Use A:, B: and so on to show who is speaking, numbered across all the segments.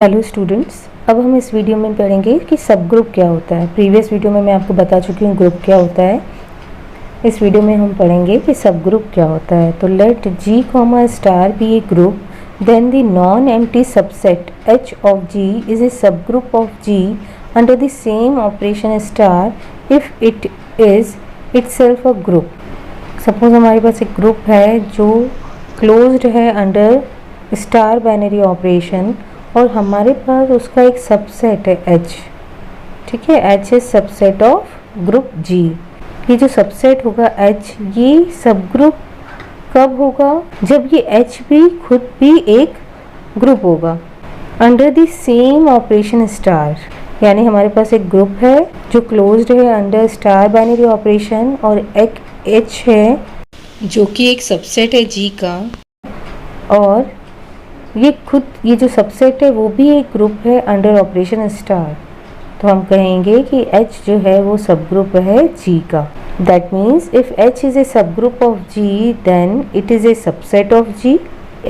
A: Hello students, अब हम इस वीडियो में पढ़ेंगे कि सब ग्रुप क्या होता है। प्रीवियस वीडियो में मैं आपको बता चुकी हूँ ग्रुप क्या होता है। इस वीडियो में हम पढ़ेंगे कि सब ग्रुप क्या होता है। तो let G comma star be a group, then the non empty subset H of G is a subgroup of G under the same operation star if it is itself a group. Suppose हमारे पास एक group है जो closed है under star binary operation और हमारे पास उसका एक सबसेट है H। ठीक है, H is subset of group G। ये जो सबसेट होगा H, ये सब ग्रुप कब होगा? जब ये H भी खुद भी एक ग्रुप होगा under the same operation star. यानी हमारे पास एक ग्रुप है जो क्लोज्ड है अंडर स्टार बाइनरी ऑपरेशन और एक H है जो कि एक सबसेट है G का, और ये जो सबसेट है वो भी एक ग्रुप है अंडर ऑपरेशन स्टार। तो हम कहेंगे कि H जो है वो सब ग्रुप है G का। That means if H is a subgroup of G then it is a subset of G।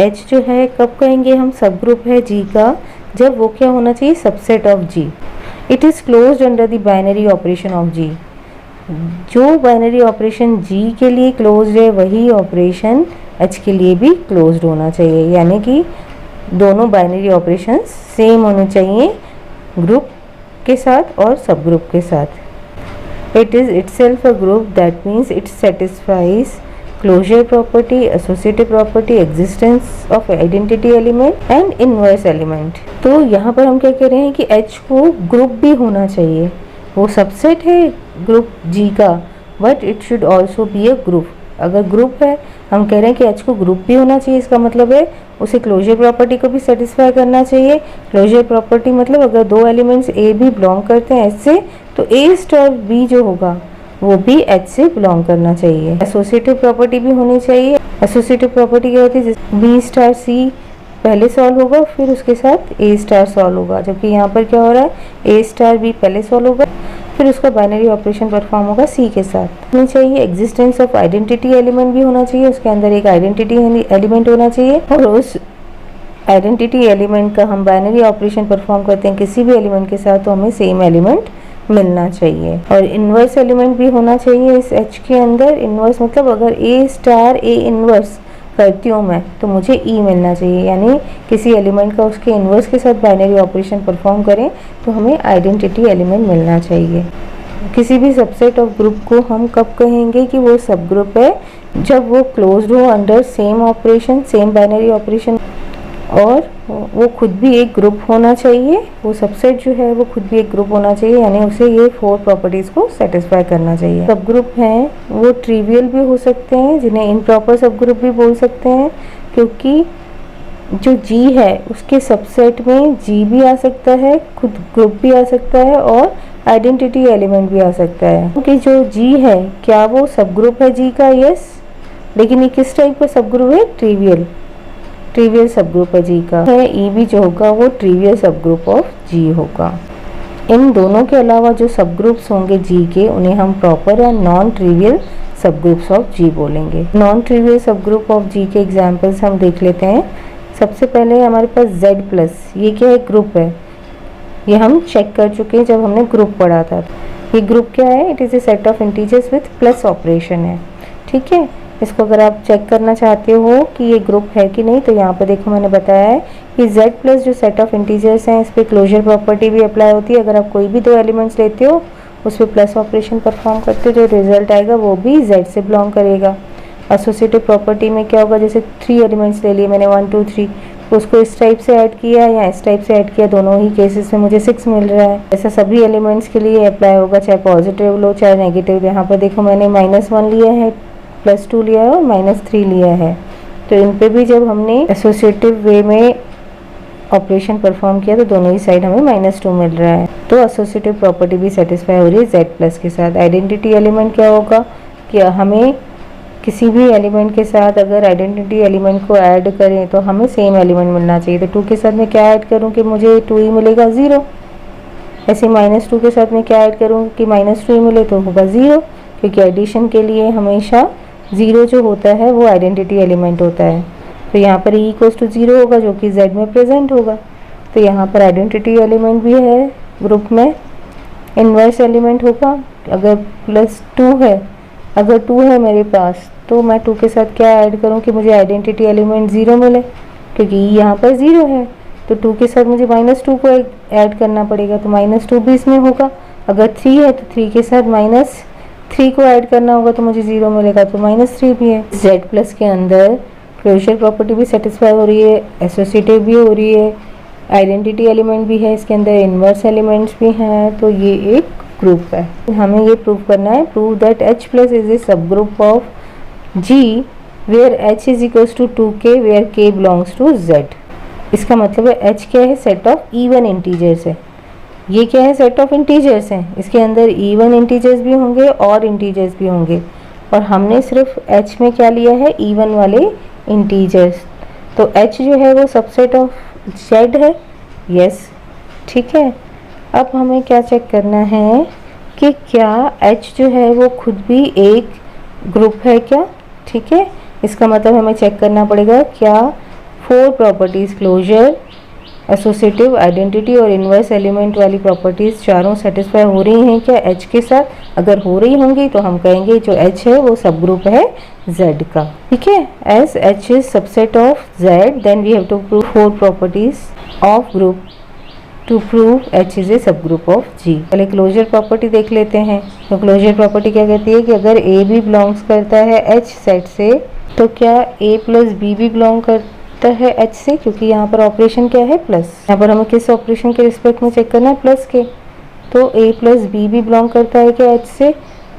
A: H जो है कब कहेंगे हम सब ग्रुप है G का? जब वो क्या होना चाहिए? Subset of G। It is closed under the binary operation of G। जो बाइनरी ऑपरेशन G के लिए क्लोज्ड है वही ऑपरेशन H के लिए भी क्लोज्ड होना चाहिए। यानी कि दोनों बाइनरी ऑपरेशंस सेम होने चाहिए ग्रुप के साथ और सब ग्रुप के साथ। It is itself a group, that means it satisfies closure property, associative property, existence of identity element and inverse element. तो यहाँ पर हम क्या कह रहे हैं कि H को ग्रुप भी होना चाहिए। वो सबसेट है ग्रुप G का, but it should also be a group. अगर ग्रुप है, हम कह रहे हैं कि H को ग्रुप भी होना चाहिए, इसका मतलब है उसे क्लोजर प्रॉपर्टी को भी सेटिस्फाई करना चाहिए। क्लोजर प्रॉपर्टी मतलब अगर दो एलिमेंट्स A भी बिलोंग करते हैं H से, तो A स्टार B जो होगा वो भी H से बिलोंग करना चाहिए। एसोसिएटिव प्रॉपर्टी भी होनी चाहिए। एसोसिएटिव प्रॉपर्टी क्या होती है? B स्टार C पहले सॉल्व होगा, फिर उसके साथ A स्टार सॉल्व होगा, जबकि यहाँ पर क्या हो रहा है? A स्टार B पहले सॉल्व होगा, फिर उसका बाइनरी ऑपरेशन परफॉर्म होगा C के साथ। होनी चाहिए एग्जिस्टेंस ऑफ आइडेंटिटी एलिमेंट भी होना चाहिए, उसके अंदर एक आइडेंटिटी एलिमेंट होना चाहिए, और उस आइडेंटिटी एलिमेंट का हम बाइनरी ऑपरेशन परफॉर्म करते हैं किसी भी एलिमेंट के साथ तो हमें सेम एलिमेंट मिलना चाहिए। और इन्वर्स एलिमेंट भी होना चाहिए इस H के अंदर। इन्वर्स मतलब अगर A स्टार A इन्वर्स करती हूँ मैं तो मुझे E मिलना चाहिए, यानी किसी एलिमेंट का उसके इन्वर्स के साथ बाइनरी ऑपरेशन परफॉर्म करें तो हमें आइडेंटिटी एलिमेंट मिलना चाहिए। किसी भी सबसेट ऑफ ग्रुप को हम कब कहेंगे कि वो सब ग्रुप है? जब वो क्लोज्ड हो under same operation, same binary operation, और वो खुद भी एक ग्रुप होना चाहिए। वो सबसेट जो है वो खुद भी एक ग्रुप होना चाहिए, यानी उसे ये 4 प्रॉपर्टीज़ को सेटिस्फाई करना चाहिए। सब ग्रुप हैं वो ट्रिवियल भी हो सकते हैं, जिन्हें इम्प्रॉपर सब ग्रुप भी बोल सकते हैं, क्योंकि जो G है उसके सबसेट में G भी आ सकता है, खुद ग्रुप भी आ सकता है, और आइडेंटिटी एलिमेंट भी आ सकता है। क्योंकि जो G है क्या वो सब ग्रुप है G का? यस। लेकिन ये किस टाइप का सब ग्रुप है? ट्रिवियल सब ग्रुप है G का है। E भी जो होगा वो ट्रिवियल सब ग्रुप ऑफ G होगा। इन दोनों के अलावा जो सब ग्रुप्स होंगे G के, उन्हें हम प्रॉपर या नॉन ट्रिवियल सब ग्रुप्स ऑफ G बोलेंगे। नॉन ट्रिवियल सब ग्रुप ऑफ G के एग्जांपल्स हम देख लेते हैं। सबसे पहले हमारे पास Z+, ये क्या है? ग्रुप है। ये हम चेक कर चुके हैं जब हमने ग्रुप पढ़ा था। ये ग्रुप क्या है? It is A set of integers with plus operation है। ठीक है, इसको अगर आप चेक करना चाहते हो कि ये ग्रुप है कि नहीं, तो यहाँ पर देखो मैंने बताया है कि Z+ जो सेट ऑफ इंटीजर्स हैं इस पर क्लोजर प्रॉपर्टी भी अप्लाई होती है। अगर आप कोई भी दो एलिमेंट्स लेते हो उस पर प्लस ऑपरेशन परफॉर्म करते हो, जो रिजल्ट आएगा वो भी Z से बिलोंग करेगा। एसोसिएटिव प्रॉपर्टी में क्या होगा? जैसे 3 एलिमेंट्स ले लिए मैंने 1 2 3, उसको इस टाइप से ऐड किया या इस टाइप से ऐड किया, दोनों ही केसेस में मुझे 6 मिल रहा है। ऐसा सभी एलिमेंट्स के लिए अप्लाई होगा, चाहे पॉजिटिव लो चाहे नेगेटिव। यहाँ पर देखो मैंने -1 लिया है, +2 लिया है और -3 लिया है, तो इन पे भी जब हमने एसोसिएटिव वे में ऑपरेशन परफॉर्म किया तो दोनों ही साइड हमें -2 मिल रहा है। तो एसोसिएटिव प्रॉपर्टी भी सेटिस्फाई हो रही है Z+ के साथ। आइडेंटिटी एलिमेंट क्या होगा कि हमें किसी भी एलिमेंट के साथ अगर आइडेंटिटी एलिमेंट को ऐड करें तो हमें सेम एलिमेंट मिलना चाहिए। तो 2 के साथ मैं क्या ऐड करूं कि मुझे 2 ही मिलेगा? 0। ऐसे -2 के साथ मैं क्या ऐड करूं कि -2 ही मिले तो होगा 0, क्योंकि एडिशन के लिए हमेशा 0 जो होता है वो आइडेंटिटी एलिमेंट होता है। तो यहाँ पर E = 0 होगा जो कि Z में प्रेजेंट होगा। तो यहाँ पर आइडेंटिटी एलिमेंट भी है ग्रुप में, इन्वर्स एलिमेंट होगा। अगर +2 है, अगर 2 है मेरे पास, तो मैं 2 के साथ क्या ऐड करूँ कि मुझे आइडेंटिटी एलिमेंट 0 मिले, क्योंकि यहाँ पर 0 है। तो 2 के साथ मुझे -2 को ऐड करना पड़ेगा, तो -2 भी इसमें होगा। अगर 3 है तो 3 के साथ -3 को ऐड करना होगा, तो मुझे 0 मिलेगा, तो -3 भी है। Z+ के अंदर क्लोजर प्रॉपर्टी भी सेटिस्फाई हो रही है, एसोसिएटिव भी हो रही है, आइडेंटिटी एलिमेंट भी है, इसके अंदर इन्वर्स एलिमेंट्स भी हैं, तो ये एक ग्रुप है। हमें ये प्रूव करना है, prove that H+ is a subgroup of G where H is equals to 2K where K belongs to Z। इसका मतलब है H क्या है, सेट ऑफ इवन इंटीजर्स है। ये क्या है, सेट ऑफ इंटीजर्स हैं, इसके अंदर इवन इंटीजर्स भी होंगे और इंटीजर्स भी होंगे, और हमने सिर्फ H में क्या लिया है, इवन वाले इंटीजर्स। तो H जो है वो सबसेट ऑफ Z है, यस, ठीक है। अब हमें क्या चेक करना है कि क्या H जो है वो खुद भी एक ग्रुप है क्या, ठीक है। इसका मतलब हमें चेक करना पड़ेगा क्या 4 प्रॉपर्टीज़, क्लोजर, एसोसिएटिव, आइडेंटिटी और इन्वर्स एलिमेंट वाली प्रॉपर्टीज़ चारों सेटिस्फाई हो रही हैं क्या H के साथ। अगर हो रही होंगी तो हम कहेंगे जो H है वो सब ग्रुप है Z का, ठीक है। As H is subset of Z, then we have to prove 4 properties of group to prove H is a subgroup of G। पहले क्लोजर प्रॉपर्टी देख लेते हैं। तो क्लोजर प्रॉपर्टी क्या कहती है कि अगर A भी बिलोंग्स करता है H सेट से, तो क्या A प्लस B भी बिलोंग करता है H से, क्योंकि यहाँ पर ऑपरेशन क्या है, प्लस। यहाँ पर हमें किस ऑपरेशन के रिस्पेक्ट में चेक करना है, प्लस के। तो A प्लस B भी बिलोंग करता है क्या H से,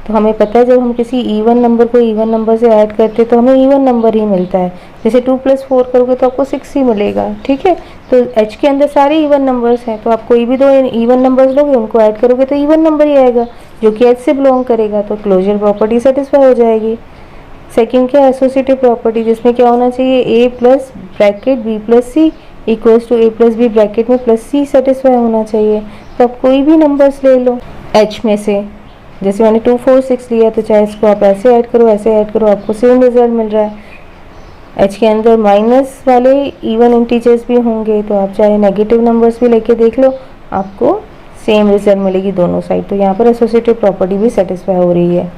A: तो हमें पता है जब हम किसी इवन नंबर को इवन नंबर से ऐड करते हैं तो हमें इवन नंबर ही मिलता है। जैसे 2 + 4 करोगे तो आपको 6 ही मिलेगा, ठीक है। तो H के अंदर सारे इवन नंबर्स हैं, तो आप कोई भी 2 इवन नंबर्स लोगे, उनको ऐड करोगे तो इवन नंबर ही आएगा जो कि H से बिलोंग करेगा, तो क्लोजर प्रॉपर्टी सेटिस्फाई हो जाएगी। सेकेंड क्या, एसोसिएटिव प्रॉपर्टी, जिसमें क्या होना चाहिए, A plus bracket B plus C equals to A plus B bracket में प्लस C सेटिस्फाई होना चाहिए। तो आप कोई भी नंबर्स ले लो H में से, जैसे मैंने 2, 4, 6 लिया, तो चाहे इसको आप ऐसे ऐड करो, ऐसे ऐड करो, आपको सेम रिजल्ट मिल रहा है। H के अंदर माइनस वाले इवन इंटीजर्स भी होंगे, तो आप चाहे नेगेटिव नंबर्स भी लेके देख लो, आपको सेम रिजल्ट मिलेगी दोनों साइड। तो यहाँ पर एसोसिएटिव प्रॉपर्टी भी सेटिस्फाई हो रही है।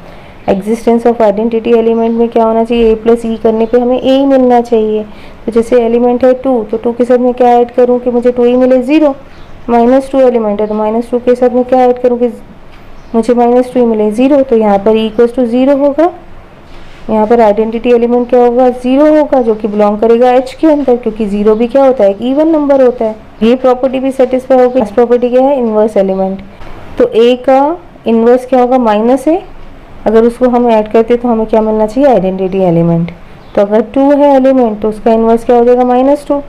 A: एग्जिस्टेंस ऑफ आइडेंटिटी एलिमेंट में क्या होना चाहिए, A प्लस E करने पे हमें A ही मिलना चाहिए। तो जैसे एलिमेंट है 2, तो 2 के साथ मैं क्या ऐड करूँ कि मुझे 2 ही मिले, 0। -2 एलिमेंट है, तो -2 के साथ मैं क्या ऐड करूँ कि मुझे -2 मिले, 0। तो यहाँ पर E 0 होगा, यहाँ पर आइडेंटिटी एलिमेंट क्या होगा, 0 होगा, जो कि बिलोंग करेगा H के अंदर, क्योंकि 0 भी क्या होता है, एक इवन नंबर होता है। ये प्रॉपर्टी भी सेटिस्फाई होगी। नेक्स्ट प्रॉपर्टी क्या है, इन्वर्स एलिमेंट। तो A का इन्वर्स क्या होगा, -A, अगर उसको हम ऐड करते तो हमें क्या मिलना चाहिए, आइडेंटिटी एलिमेंट। तो अगर 2 है एलिमेंट तो उसका इन्वर्स क्या हो जाएगा, -2,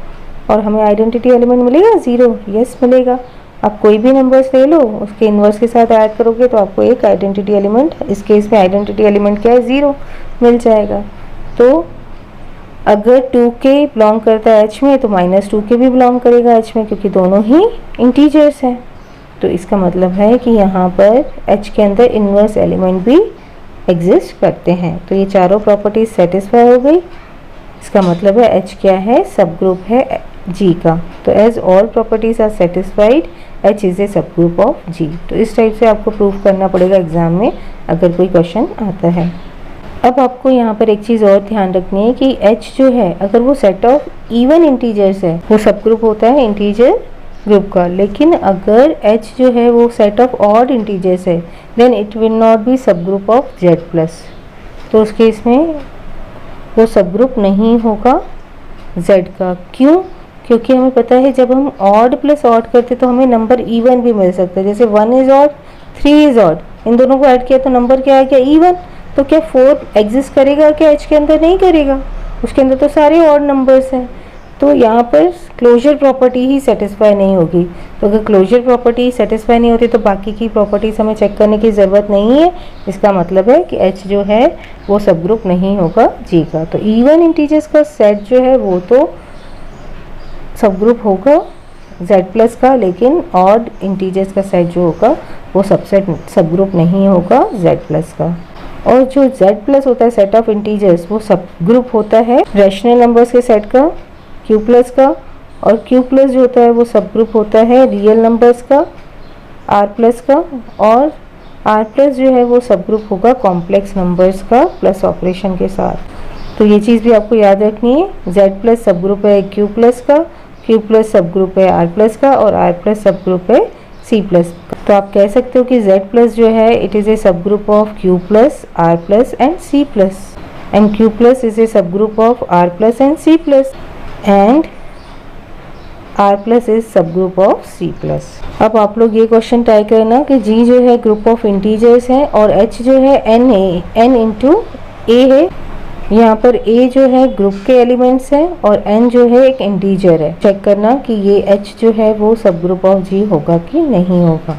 A: और हमें आइडेंटिटी एलिमेंट मिलेगा 0, यस मिलेगा। आप कोई भी नंबर्स ले लो, उसके इन्वर्स के साथ ऐड करोगे तो आपको एक आइडेंटिटी एलिमेंट, इस केस में आइडेंटिटी एलिमेंट क्या है, 0 मिल जाएगा। तो अगर 2K बिलोंग करता है H में, तो -2K भी बिलोंग करेगा H में, क्योंकि दोनों ही इंटीजर्स हैं। तो इसका मतलब है कि यहाँ पर H के अंदर इन्वर्स एलिमेंट भी एग्जिस्ट करते हैं। तो ये चारों प्रॉपर्टीज सेटिस्फाई हो गई। इसका मतलब है H क्या है, सब ग्रुप है G का। तो as all properties are satisfied, H is a subgroup of G। तो इस टाइप से आपको प्रूव करना पड़ेगा एग्जाम में अगर कोई क्वेश्चन आता है। अब आपको यहाँ पर एक चीज़ और ध्यान रखनी है कि H जो है, अगर वो सेट ऑफ इवन इंटीजर्स है, वो सब ग्रुप होता है इंटीजर ग्रुप का। लेकिन अगर H जो है वो सेट ऑफ ऑड इंटीजर्स है, then it will not be subgroup of Z+। तो उस केस में वो सब ग्रुप नहीं होगा Z का। क्यों? क्योंकि हमें पता है जब हम ऑड प्लस ऑड करते तो हमें नंबर इवन भी मिल सकता है। जैसे 1 इज ऑड, 3 इज ऑड, इन दोनों को ऐड किया तो नंबर क्या है, क्या इवन। तो क्या 4 एग्जिस्ट करेगा क्या H के अंदर, नहीं करेगा, उसके अंदर तो सारे ऑड नंबर्स हैं। तो यहाँ पर क्लोजर प्रॉपर्टी ही सेटिस्फाई नहीं होगी। तो अगर क्लोजर प्रॉपर्टी सेटिस्फाई नहीं होती तो बाकी की प्रॉपर्टीज हमें चेक करने की ज़रूरत नहीं है। इसका मतलब है कि H जो है वो सब ग्रुप नहीं होगा G का। तो इवन इंटीजर्स का सेट जो है वो तो सब ग्रुप होगा Z+ का, लेकिन ऑड इंटीजर्स का सेट जो होगा वो सब ग्रुप नहीं होगा Z+ का। और जो Z+ होता है, सेट ऑफ इंटीजर्स, वो सब ग्रुप होता है रैशनल नंबर्स के सेट का, Q+ का, और Q प्लस जो होता है वो सब ग्रुप होता है रियल नंबर्स का, R प्लस का, और R प्लस जो है वो सब ग्रुप होगा कॉम्प्लेक्स नंबर्स का प्लस ऑपरेशन के साथ। तो ये चीज़ भी आपको याद रखनी है। Z प्लस सब ग्रुप है Q प्लस का, Q प्लस सब ग्रुप है R प्लस का, और R प्लस सब ग्रुप है C प्लस का। तो आप कह सकते हो कि Z प्लस जो है it is a subgroup of Q plus, R plus and C plus, and Q plus is a subgroup of R plus and C plus, and R plus is subgroup of C plus. अब आप लोग ये question try करना कि G जो है group of integers है और H जो है N इंटू A है। यहाँ पर A जो है ग्रुप के एलिमेंट्स हैं और N जो है एक इंटीजर है। चेक करना कि ये H जो है वो सब ग्रुप ऑफ G होगा कि नहीं होगा।